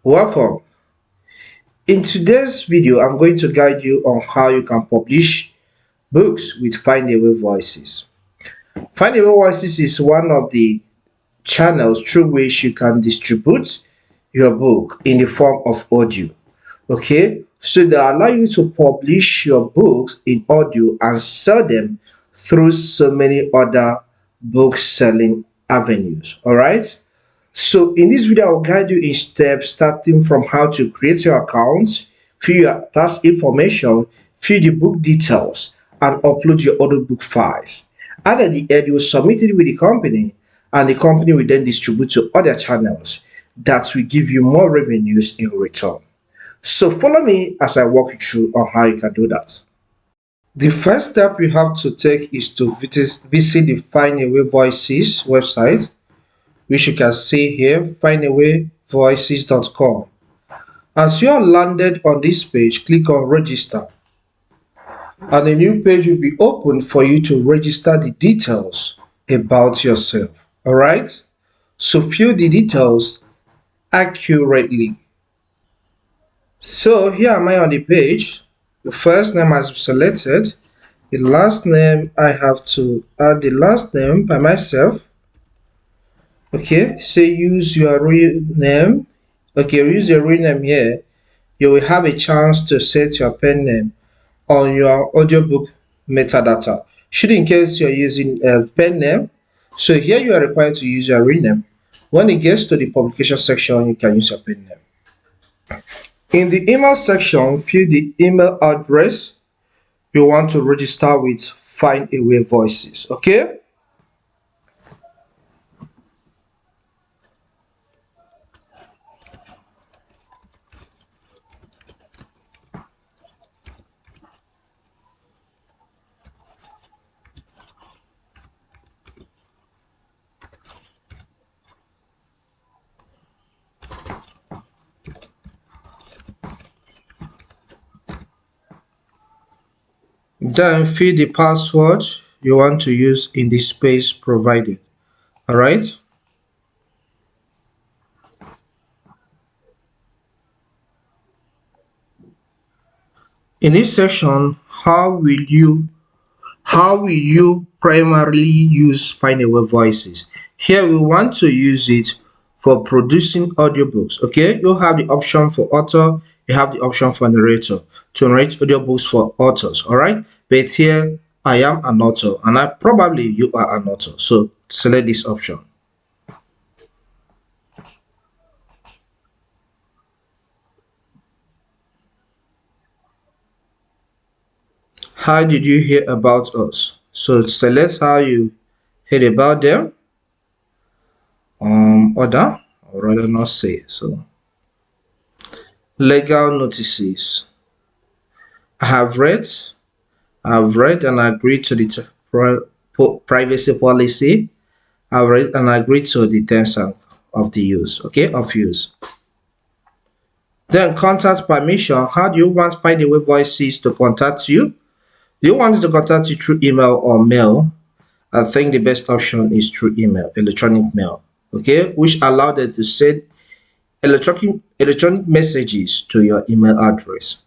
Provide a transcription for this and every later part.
Welcome. In today's video, I'm going to guide you on how you can publish books with Findaway Voices. Findaway Voices is one of the channels through which you can distribute your book in the form of audio. Okay, so they allow you to publish your books in audio and sell them through so many other book selling avenues. All right. So in this video, I will guide you in steps starting from how to create your account, fill your task information, fill the book details, and upload your audiobook files. And at the end, you will submit it with the company, and the company will then distribute to other channels that will give you more revenues in return. So follow me as I walk you through on how you can do that. The first step you have to take is to visit the Findaway Voices website, which you can see here, findawayvoices.com. As you are landed on this page, click on register, and a new page will be opened for you to register the details about yourself. All right, so fill the details accurately. So here am I on the page. The first name has been selected. The last name, I have to add the last name by myself. Okay, say use your real name. Okay, use your real name here. You will have a chance to set your pen name on your audiobook metadata. Should in case you're using a pen name, so here you are required to use your real name. When it gets to the publication section, you can use your pen name. In the email section, fill the email address you want to register with Findaway Voices. Okay. Then fill the password you want to use in the space provided. All right. In this section, how will you primarily use Findaway Voices? Here we want to use it for producing audiobooks. Okay, you have the option for author, you have the option for narrator to narrate audiobooks for authors. All right, but here I am an author, and you are an author, so select this option. How did you hear about us? So select how you heard about them. Order, or rather not say. So legal notices. I have read and agreed to the privacy policy. I've read and agreed to the terms of the use. Okay, of use. Then contact permission. How do you want Findaway Voices to contact you? Do you want to contact you through email or mail? I think the best option is through email, electronic mail. Okay, which allow them to send electronic messages to your email address.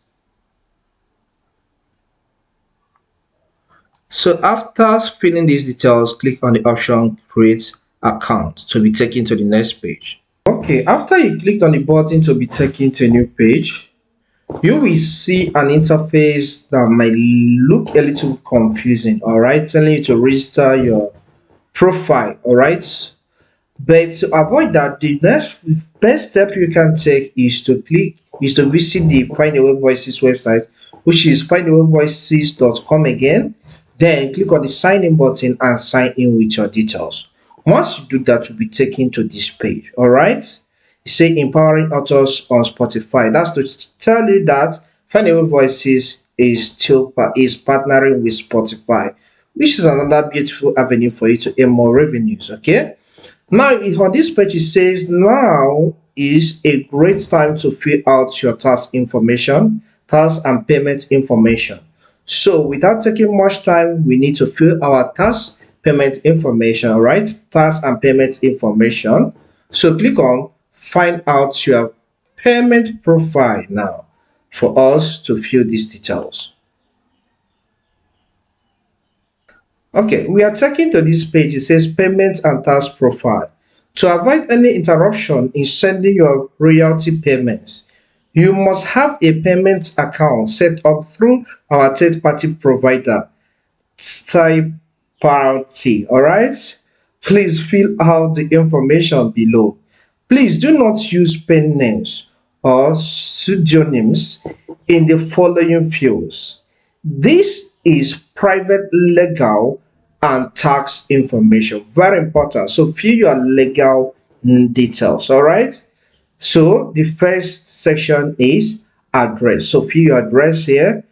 So after filling these details, click on the option create account to be taken to the next page. Okay, after you click on the button to be taken to a new page, you will see an interface that might look a little confusing. All right, telling you to register your profile. All right, but to avoid that, the next best step you can take is to visit the Findaway Voices website, which is findawayvoices.com again. Then click on the sign in button and sign in with your details. Once you do that, you'll be taken to this page. All right. You say empowering authors on Spotify. That's to tell you that Findaway Voices is partnering with Spotify, which is another beautiful avenue for you to earn more revenues. Okay. Now on this page it says now is a great time to fill out your task information, task and payment information. So without taking much time, we need to fill our task payment information, right? Task and payment information. So click on find out your payment profile now for us to fill these details. Okay, we are taken to this page. It says payment and tax profile. To avoid any interruption in sending your royalty payments, you must have a payment account set up through our third-party provider, type party. All right, please fill out the information below. Please do not use pen names or pseudonyms in the following fields. This is private, legal, and tax information. Very important. So fill your legal details. All right. So the first section is address. So fill your address here,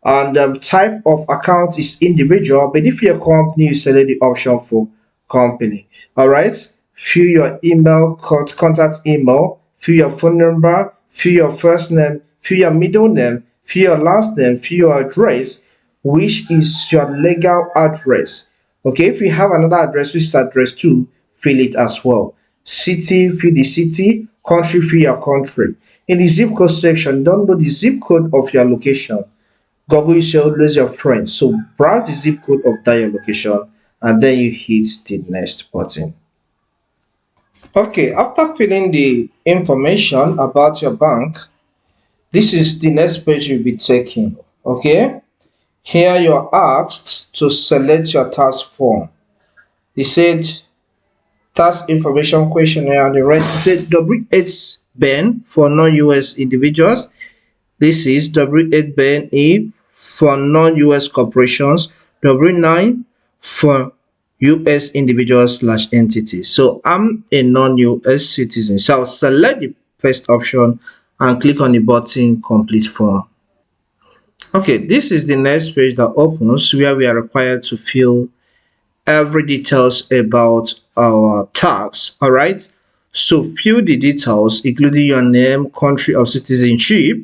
and the type of account is individual, but if you're a company, you select the option for company. All right, fill your email, contact email, fill your phone number, fill your first name, fill your middle name, fill your last name, fill your address, which is your legal address. Okay, if you have another address which is address 2, fill it as well. City, fill the city. Country, fill your country. In the zip code section, don't know the zip code of your location. Google is always your friend. So browse the zip code of that your location, and then you hit the next button. Okay, after filling the information about your bank, this is the next page you'll be taking. Okay, here you're asked to select your tax form. It said tax information questionnaire on the right. It said W8 Ben for non-US individuals. This is W8BNE for non-US corporations, W9 for US individuals/entities. So I'm a non-US citizen. So I'll select the first option and click on the button complete form. Okay, this is the next page that opens where we are required to fill every details about our tax. All right. So fill the details including your name, country of citizenship,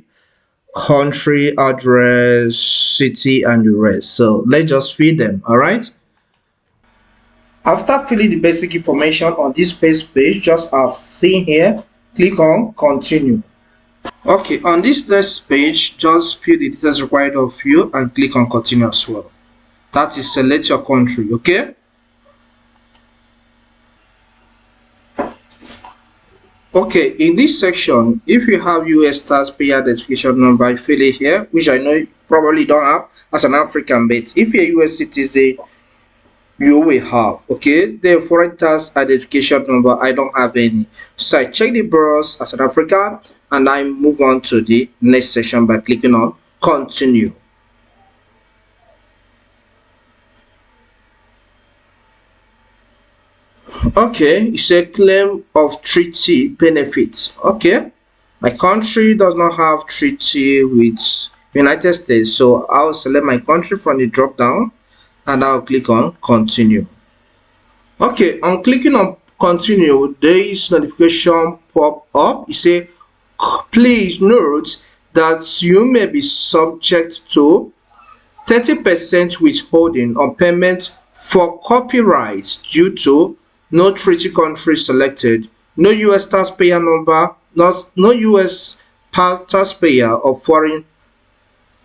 country, address, city, and the rest. So let's just fill them. All right. After filling the basic information on this first page, just as seen here, click on continue. Okay, on this next page, just fill the details required of you and click on continue as well. That is select your country. Okay. Okay, in this section, if you have US taxpayer identification number, fill it here, which I know you probably don't have as an African, but if you're a US citizen, you will have. Okay, the foreign tax identification number, I don't have any. So I check the box as an African, and I move on to the next section by clicking on continue. Okay, it's a claim of treaty benefits. Okay, my country does not have treaty with United States, so I'll select my country from the drop down and I'll click on continue. Okay, on clicking on continue, there is notification pop up. It say please note that you may be subject to 30% withholding on payment for copyrights due to no treaty country selected, no US taxpayer number, no US taxpayer or foreign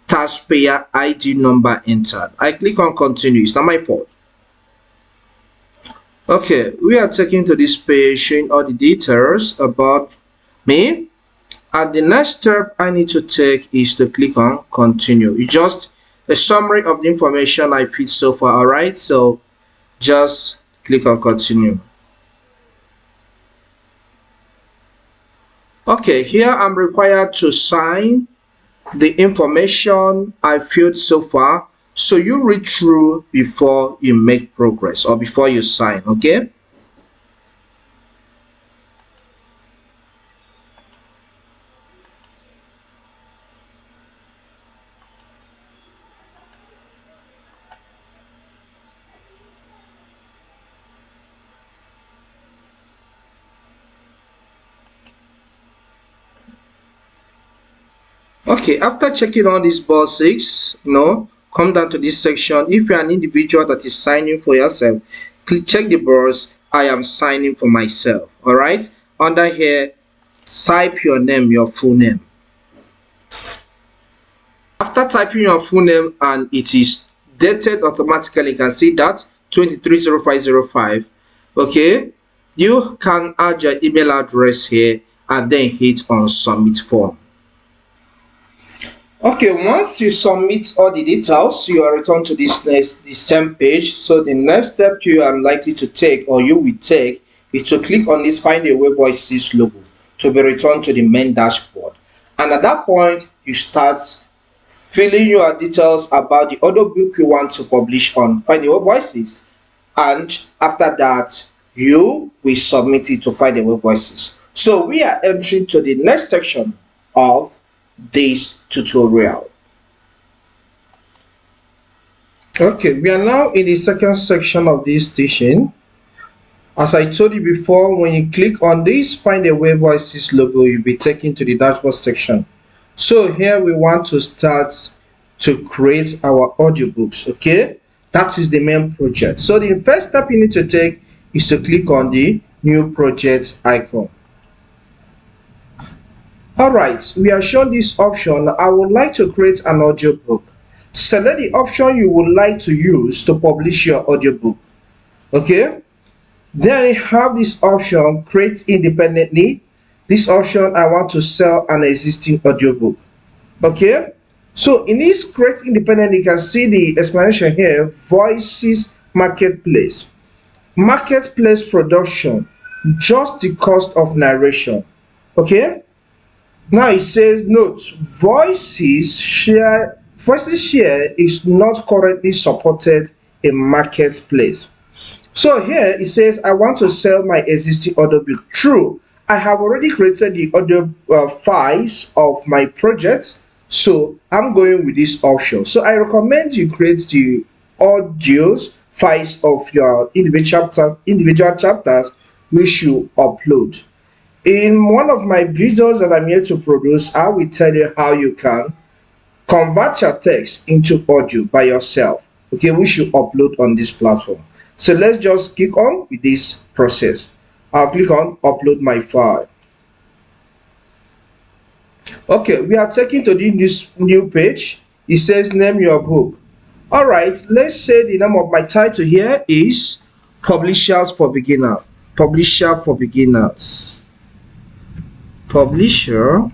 taxpayer ID number entered. I click on continue. It's not my fault. Okay, we are taken to this page showing all the details about me. And the next step I need to take is to click on continue. It's just a summary of the information I filled so far. All right, so just click on continue. Okay, here I'm required to sign the information I filled so far, so you read through before you make progress or before you sign. Okay. Okay, after checking all these boxes, come down to this section. If you're an individual that is signing for yourself, check the box I am signing for myself. All right, under here type your name, your full name. After typing your full name and it is dated automatically, you can see that 230505. Okay, you can add your email address here and then hit on submit form. Okay, once you submit all the details, you are returned to the same page. So the next step you are likely to take, or you will take, is to click on this Findaway Voices logo to be returned to the main dashboard. And at that point, you start filling your details about the audiobook you want to publish on Findaway Voices. And after that, you will submit it to Findaway Voices. So we are entering to the next section of this tutorial. Okay, we are now in the second section of this teaching. As I told you before, when you click on this Findaway Voices logo, you'll be taken to the dashboard section. So here we want to start to create our audiobooks. Okay, that is the main project. So the first step you need to take is to click on the new project icon. Alright, we are shown this option. I would like to create an audiobook. Select the option you would like to use to publish your audiobook. Okay, then you have this option, create independently. This option, I want to sell an existing audiobook. Okay, so in this create independently, you can see the explanation here: Voices Marketplace, Marketplace production, just the cost of narration. Okay, now it says, note, Voices share is not currently supported in Marketplace. So here it says, I want to sell my existing audiobook. True, I have already created the audio files of my project, so I'm going with this option. So I recommend you create the audios files of your individual chapters which you upload. In one of my videos that I'm here to produce, I will tell you how you can convert your text into audio by yourself, okay, which you upload on this platform. So let's just click on with this process. I'll click on upload my file. Okay, we are taken to this new page. It says name your book. All right, let's say the name of my title here is Publishers for Beginners. Publisher for Beginners. Publisher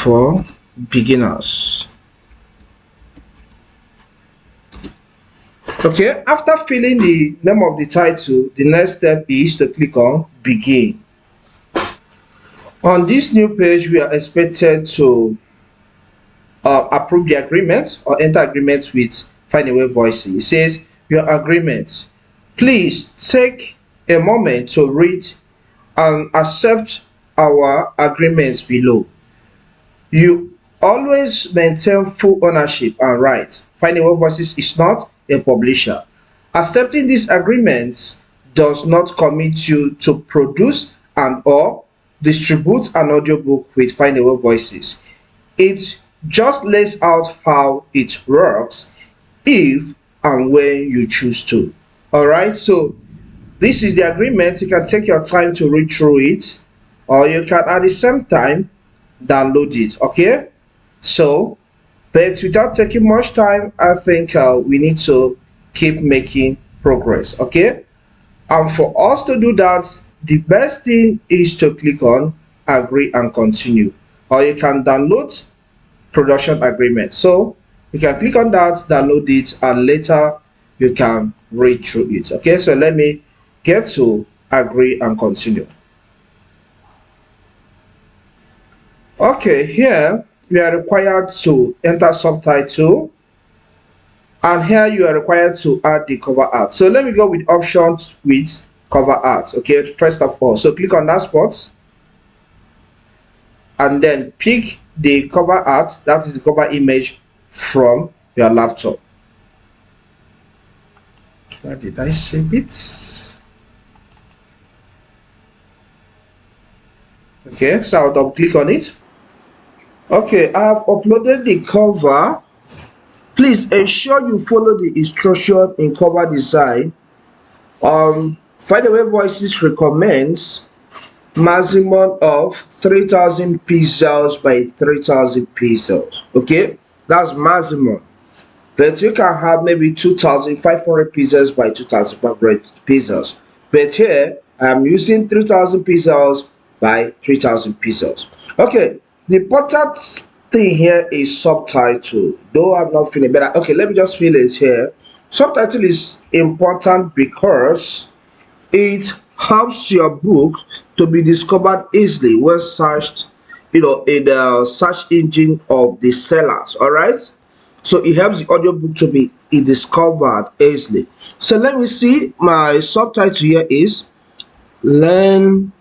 for Beginners. Okay, after filling the name of the title, the next step is to click on Begin. On this new page, we are expected to approve the agreement or enter agreement with Findaway Voices. It says, your agreement. Please take a moment to read and accept our agreements below. You always maintain full ownership and rights. Findaway Voices is not a publisher. Accepting these agreements does not commit you to produce and or distribute an audiobook with Findaway Voices. It just lays out how it works if and when you choose to. Alright, so this is the agreement. You can take your time to read through it, or you can at the same time download it. Okay, so but without taking much time, I think we need to keep making progress. Okay, and for us to do that, the best thing is to click on agree and continue, or you can download production agreement. So you can click on that, download it, and later you can read through it. Okay, so let me get to agree and continue. Okay, here we are required to enter subtitle, and here you are required to add the cover art. So let me go with options with cover art. Okay, first of all, so click on that spot and then pick the cover art, that is the cover image from your laptop. Where did I save it? Okay, so I'll double click on it. Okay, I have uploaded the cover. Please ensure you follow the instruction in cover design. Findaway Voices recommends maximum of 3000 pixels by 3000 pixels. Okay, that's maximum. But you can have maybe 2500 pixels by 2500 pixels. But here I'm using 3000 pixels by 3000 pixels. Okay, the important thing here is subtitle. Though I'm not feeling better. Okay, let me just fill it here. Subtitle is important because it helps your book to be discovered easily when searched, in the search engine of the sellers. All right, so it helps the audiobook to be discovered easily. So let me see, my subtitle here is learn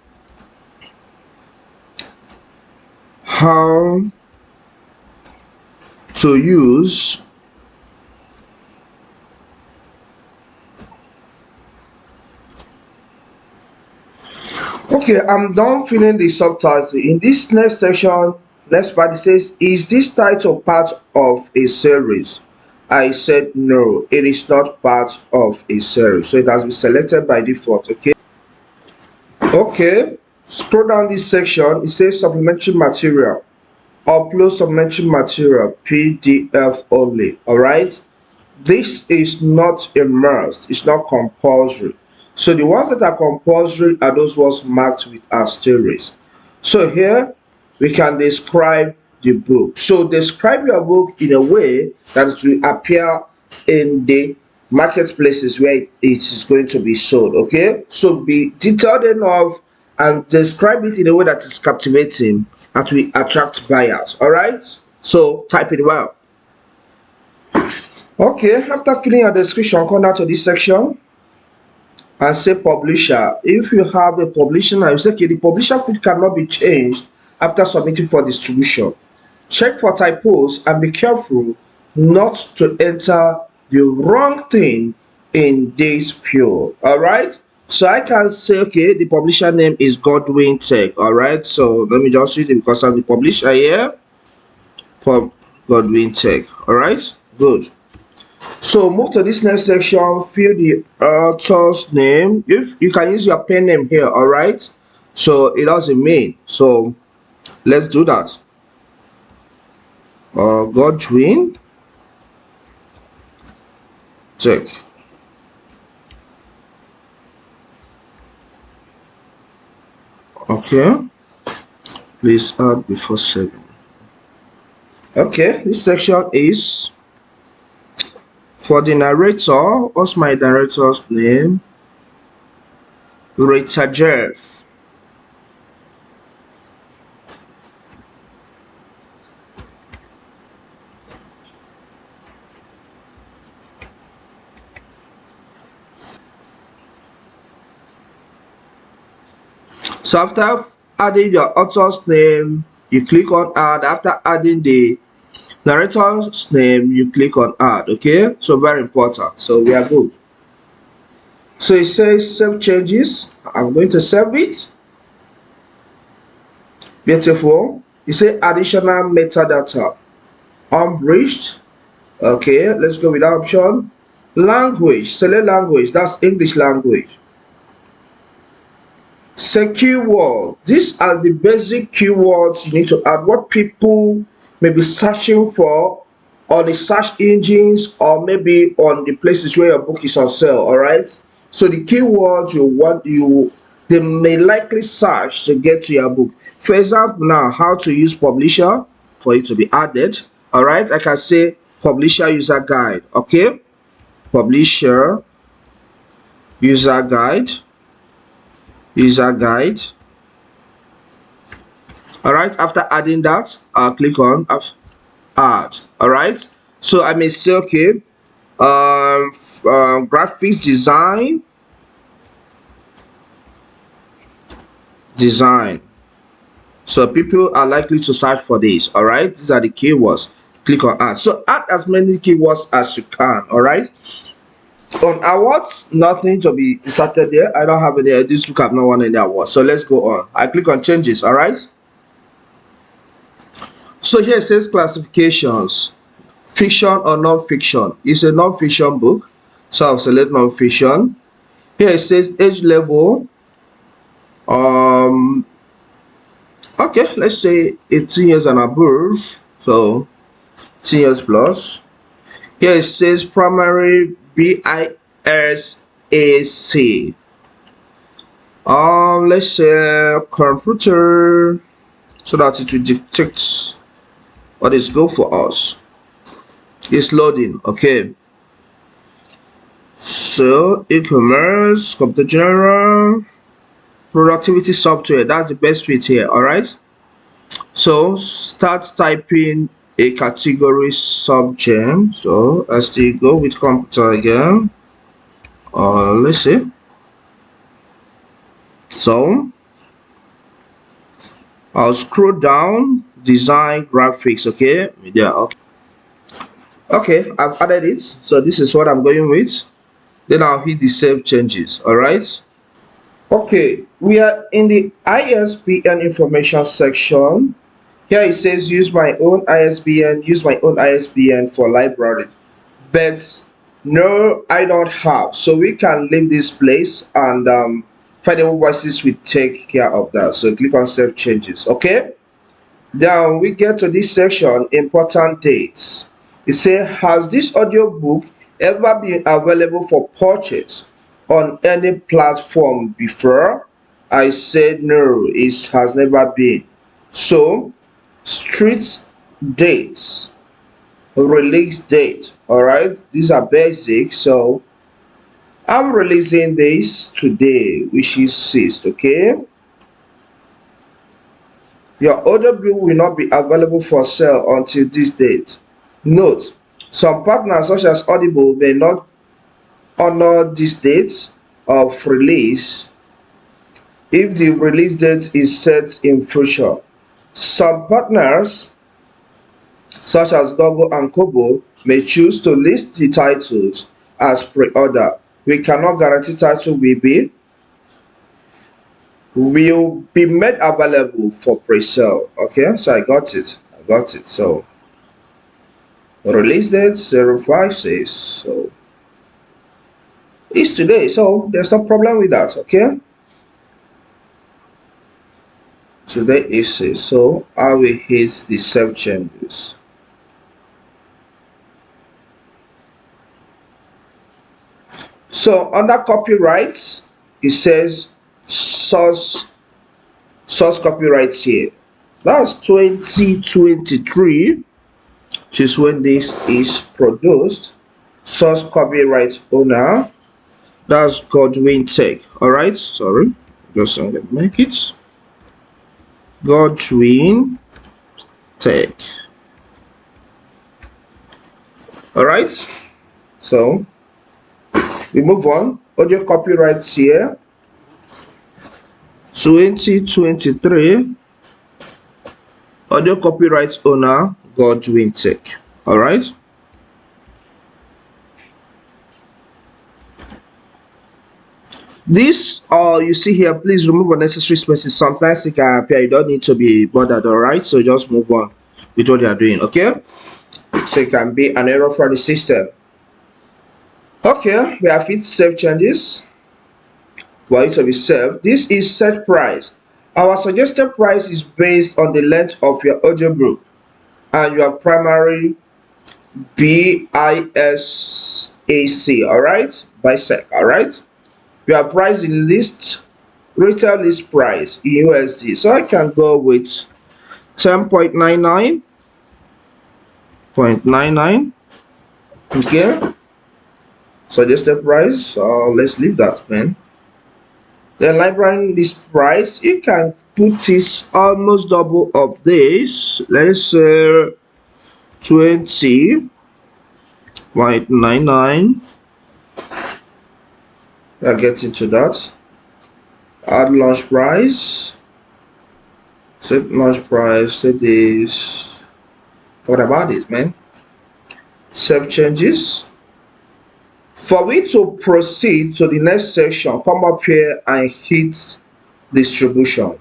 how to use Okay, I'm done filling the subtitle. In this next section, next part, it says, is this title part of a series? I said no, it is not part of a series. So it has been selected by default. Okay. Okay. Scroll down this section. It says supplementary material. Upload supplementary material, PDF only. Alright. This is not a must, it's not compulsory. So the ones that are compulsory are those ones marked with asterisks. So here we can describe the book. So describe your book in a way that it will appear in the marketplaces where it is going to be sold. Okay, so be detailed enough and describe it in a way that is captivating, that will attract buyers. All right, so type it well. Okay, after filling your description, come down to this section and say publisher. If you have a publisher now, you say, okay, the publisher field cannot be changed after submitting for distribution. Check for typos and be careful not to enter the wrong thing in this field. All right. So I can say, okay, the publisher name is Godwin Tech. All right. So let me just use it because I'm the publisher here for Godwin Tech. All right. Good. So move to this next section, fill the author's name. If you can use your pen name here, all right? So it doesn't mean. So let's do that. Godwin Tech. Okay. Please add before saving. Okay, this section is for the narrator. What's my narrator's name? Rita Jeff. So after adding your author's name, you click on add. After adding the narrator's name, you click on add. Okay, so very important. So we are good. So it says save changes. I'm going to save it. Beautiful. It says additional metadata unbridged. Okay, let's go with that option. Language, select language, that's English language. Say keyword. These are the basic keywords you need to add, what people may be searching for on the search engines or maybe on the places where your book is on sale. All right, so the keywords they may likely search to get to your book. For example, now how to use publisher for it to be added. All right, I can say publisher user guide. Okay, publisher user guide. All right, after adding that, I'll click on add. All right, so I may say, okay, graphics design. So people are likely to search for this. All right, these are the keywords. Click on add. So add as many keywords as you can. All right, on awards, nothing to be inserted there. I don't have any. This book have not won any awards. So let's go on. I click on changes. All right, so here it says classifications, fiction or non-fiction. It's a non-fiction book, so I'll select non-fiction. Here it says age level, Okay, let's say 18 years and above, so 10 years plus. Here it says primary BISAC. Let's say computer, so that it will detect what is good for us. It's loading. Okay, so e-commerce, computer general, productivity software. That's the best fit here. All right, so start typing a category subject. So I still go with computer again. Let's see. So I'll scroll down, design graphics. Okay, media. Okay, okay, I've added it. So this is what I'm going with. Then I'll hit the save changes. All right. Okay, we are in the ISBN information section. Here it says use my own ISBN, use my own ISBN for library. But no, I don't have. So we can leave this place, and Findaway Voices will take care of that. So click on save changes. Okay. Then we get to this section, important dates. It says, has this audiobook ever been available for purchase on any platform before? I said no, it has never been. So street dates, release date. All right, these are basic. So I'm releasing this today, which is 6th. Okay, your audiobook will not be available for sale until this date. Note: some partners such as Audible may not honor this date of release if the release date is set in future. Some partners such as Google and Kobo may choose to list the titles as pre-order. We cannot guarantee title will be made available for pre-sale. Okay, so I got it. So release date 056. So it's today, so there's no problem with that. Okay, today is 6, so I will hit the save changes. So under copyrights, it says source copyrights here. That's 2023, which is when this is produced. Source copyright owner, that's Godwin Tech. All right, sorry, just I'm gonna make it Godwin Tech. All right, so we move on. Audio copyrights here, 2023. Audio copyright owner Godwin Tech. All right. This you see here, please remove unnecessary spaces. Sometimes it can appear, you don't need to be bothered. All right, so just move on with what you are doing. Okay, so it can be an error for the system. Okay, we have hit save changes for it to be saved. This is set price. Our suggested price is based on the length of your audiobook and your primary BISAC. All right, BISAC. All right. We are priced in list, retail list price in USD. So I can go with 10.99. Okay. So just the price. So let's leave that, man. The library list price, you can put this almost double of this. Let's say 20.99. I'll get into that. Add launch price. Set launch price. Set this. What about this, man? Save changes. For we to proceed to the next section, come up here and hit distribution.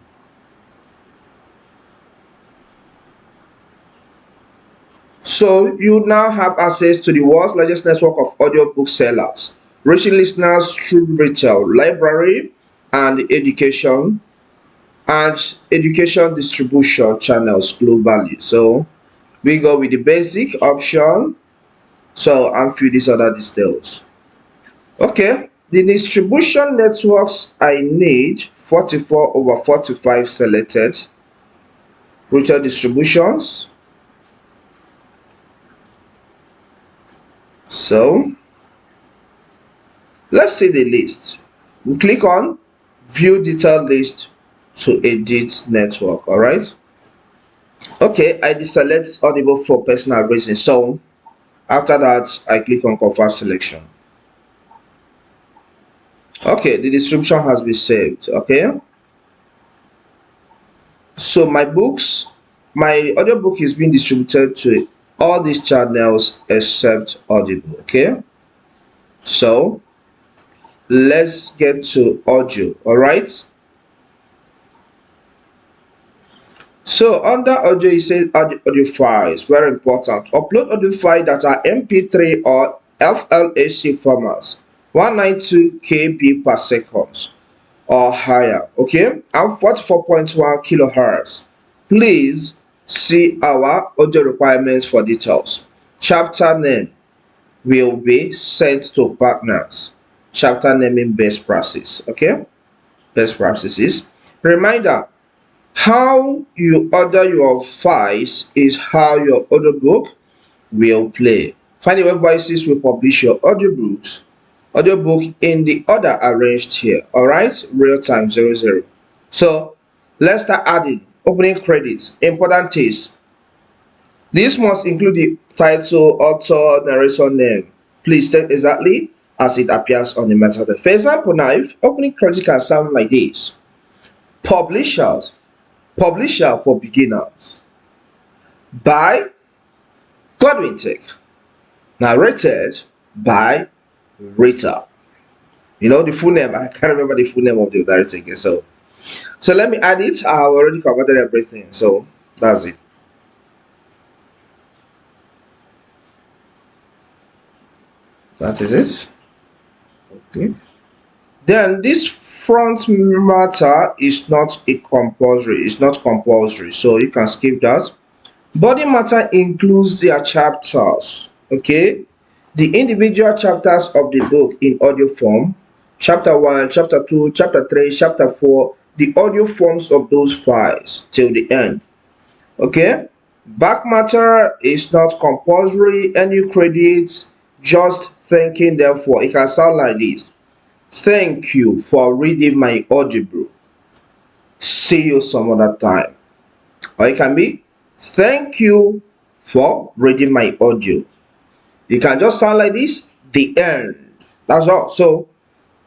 So you now have access to the world's largest network of audiobook sellers, reaching listeners through retail, library, and education and education distribution channels globally. So we go with the basic option, so and fill these other details. Okay, the distribution networks I need 44/45 selected. Router distributions. So let's see the list. We click on view detailed list to edit network. All right. Okay, I deselect Audible for personal reasons. So after that, I click on confirm selection. Okay, the description has been saved. Okay, so my audiobook is being distributed to all these channels except Audible. Okay, so let's get to audio. All right. So under audio, it says audio files. Very important. Upload audio file that are MP3 or FLAC formats, 192 KB per second or higher. Okay, and 44.1 kilohertz. Please see our audio requirements for details. Chapter name will be sent to partners. Chapter naming best practice. Okay, best practices. Reminder: how you order your files is how your audiobook will play. Findaway Voices will publish your audiobook in the order arranged here. Alright, real time 00. So let's start adding. Opening credits. Important things. This must include the title, author, narration name. Please state exactly as it appears on the metadata. For example, now if opening credit can sound like this: publishers, publisher for beginners, by Godwin Tech, narrated by Rita. You know the full name. I can't remember the full name of the director again. So let me add it. I have already converted everything. So that's it. That is it. Okay. Then this front matter is not a compulsory. It's not compulsory. So you can skip that. Body matter includes their chapters. Okay. The individual chapters of the book in audio form, chapter 1, chapter 2, chapter 3, chapter 4, the audio forms of those files till the end. Okay, back matter is not compulsory. Any credits, just thanking them for. It can sound like this: thank you for reading my audiobook, see you some other time. Or it can be, thank you for reading my audio. You can just sound like this, the end. That's all. So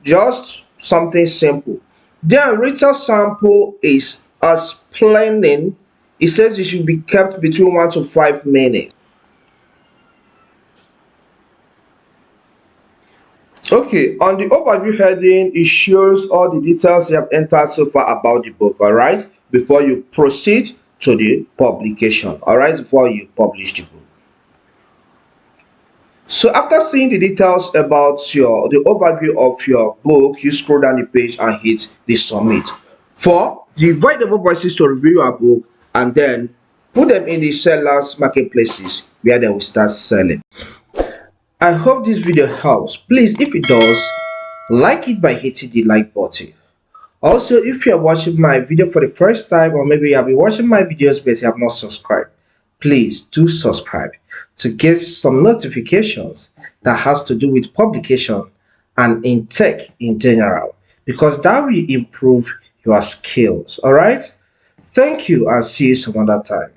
just something simple. Then retail sample is explaining. It says it should be kept between 1 to 5 minutes. Okay, on the overview heading, it shows all the details you have entered so far about the book. All right, before you proceed to the publication. All right, before you publish the book. So after seeing the details about the overview of your book, you scroll down the page and hit the submit. For the Voidable Voices to review your book and then put them in the sellers marketplaces where they will start selling. I hope this video helps. Please, if it does, like it by hitting the like button. Also, if you are watching my video for the first time, or maybe you have been watching my videos but you have not subscribed, please do subscribe to get some notifications that has to do with publication and in tech in general, because that will improve your skills. All right, thank you and see you some other time.